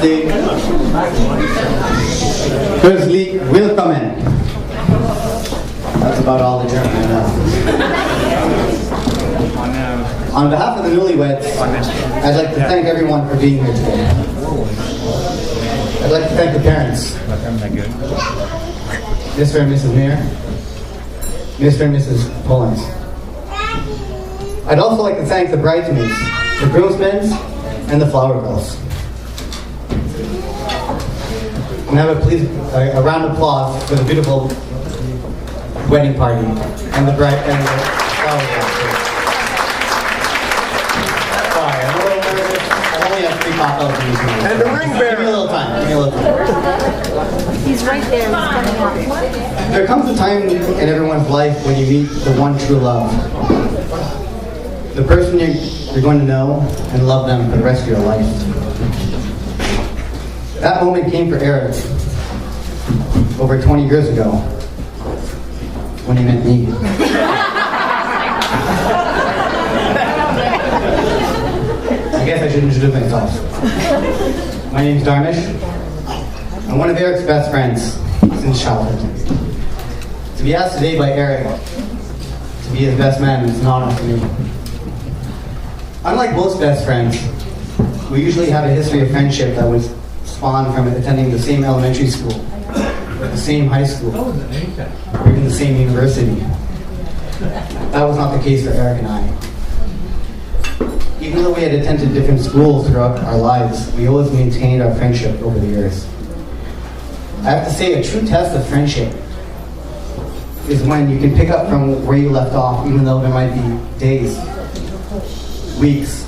Merci. Herzlich willkommen. That's about all the German I know. On behalf of the newlyweds, I'd like to thank everyone for being here today. I'd like to thank the parents, Mr. and Mrs. Mayer, Mr. and Mrs. Pullins. I'd also like to thank the bridesmaids, the groomsmen, and the flower girls. And have a round of applause for the beautiful wedding party and the bride and the flower girls. Sorry, I'm a little nervous. I only have 3 pop-ups. And the ring bearer. Give me a little time. He's right there. He's coming up. There comes a time in everyone's life when you meet the one true love. The person you're going to know and love them for the rest of your life. That moment came for Eric over 20 years ago when he met me. I guess I should introduce myself. My name's Darmish. I'm one of Eric's best friends since childhood. To be asked today by Eric to be his best man is an honor for me. Unlike most best friends, we usually have a history of friendship that was spawned from attending the same elementary school, or the same high school, or even the same university. That was not the case for Eric and I. Even though we had attended different schools throughout our lives, we always maintained our friendship over the years. I have to say, a true test of friendship is when you can pick up from where you left off, even though there might be days, weeks,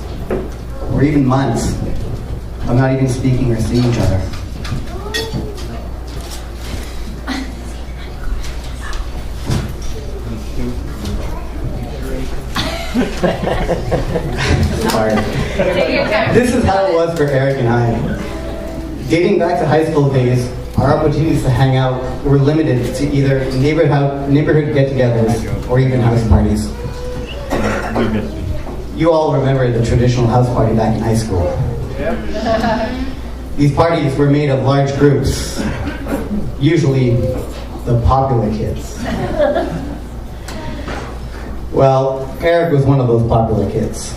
or even months of not even speaking or seeing each other. Sorry. This is how it was for Eric and I. Dating back to high school days, our opportunities to hang out were limited to either neighborhood get-togethers or even house parties. You all remember the traditional house party back in high school. These parties were made of large groups, usually the popular kids. Well, Eric was one of those popular kids.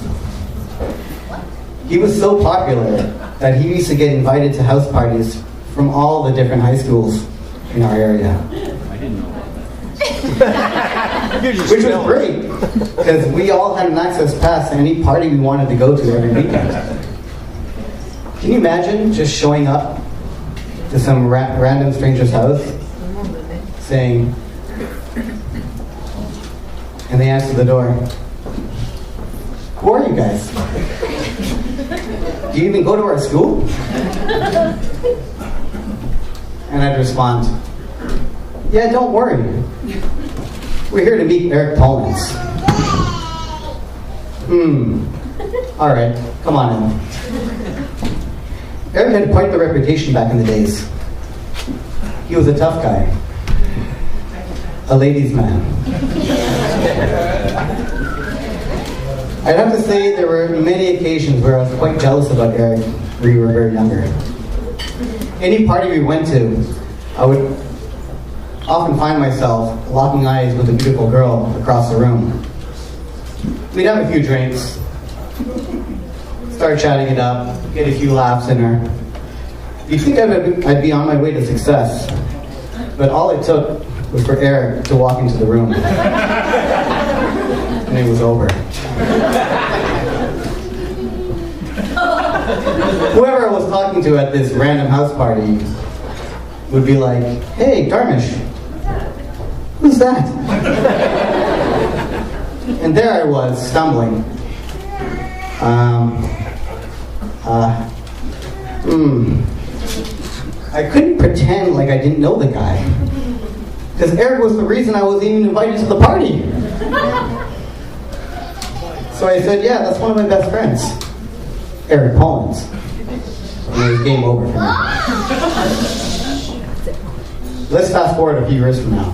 He was so popular that he used to get invited to house parties from all the different high schools in our area. I didn't know that. Which was great, because we all had an access pass to any party we wanted to go to every weekend. Can you imagine just showing up to some random stranger's house, saying, and they answer the door, "Who are you guys? Do you even go to our school?" And I'd respond, "Yeah, don't worry. We're here to meet Eric Pullins." All right, come on in. Eric had quite the reputation back in the days. He was a tough guy, a ladies' man. I'd have to say there were many occasions where I was quite jealous about Eric when we were very younger. Any party we went to, I would often find myself locking eyes with a beautiful girl across the room. We'd have a few drinks, start chatting it up, get a few laughs in her. You'd think I'd be on my way to success, but all it took was for Eric to walk into the room. And it was over. Whoever I was talking to at this random house party would be like, "Hey, Darmish, who's that?" And there I was, stumbling. I couldn't pretend like I didn't know the guy, because Eric was the reason I was even invited to the party. So I said, "Yeah, that's one of my best friends, Eric Pullins." And it was game over for me. Let's fast forward a few years from now.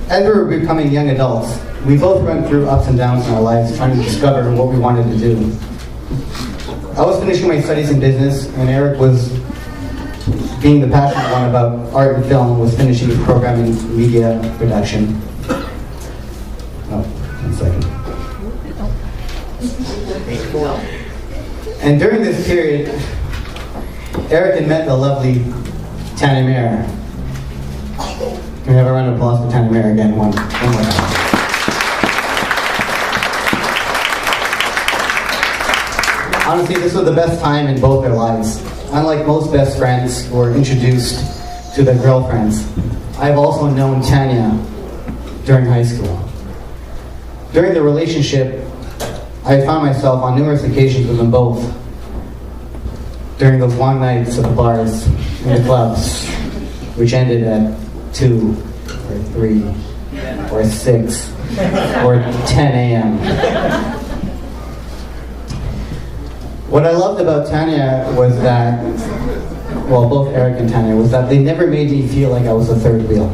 As we were becoming young adults, we both went through ups and downs in our lives trying to discover what we wanted to do. I was finishing my studies in business, and Eric was, being the passionate one about art and film, was finishing his program in media production. Oh, 1 second. And during this period, Eric had met the lovely Tanya Mayer. Can we have a round of applause for Tanya Mayer again? One more time. Honestly, this was the best time in both their lives. Unlike most best friends who are introduced to their girlfriends, I've also known Tanya during high school. During the relationship, I found myself on numerous occasions with them both. During those long nights at the bars and the clubs, which ended at 2 or 3 or 6 or 10 a.m. What I loved about Tanya was that, well, both Eric and Tanya, was that they never made me feel like I was a third wheel.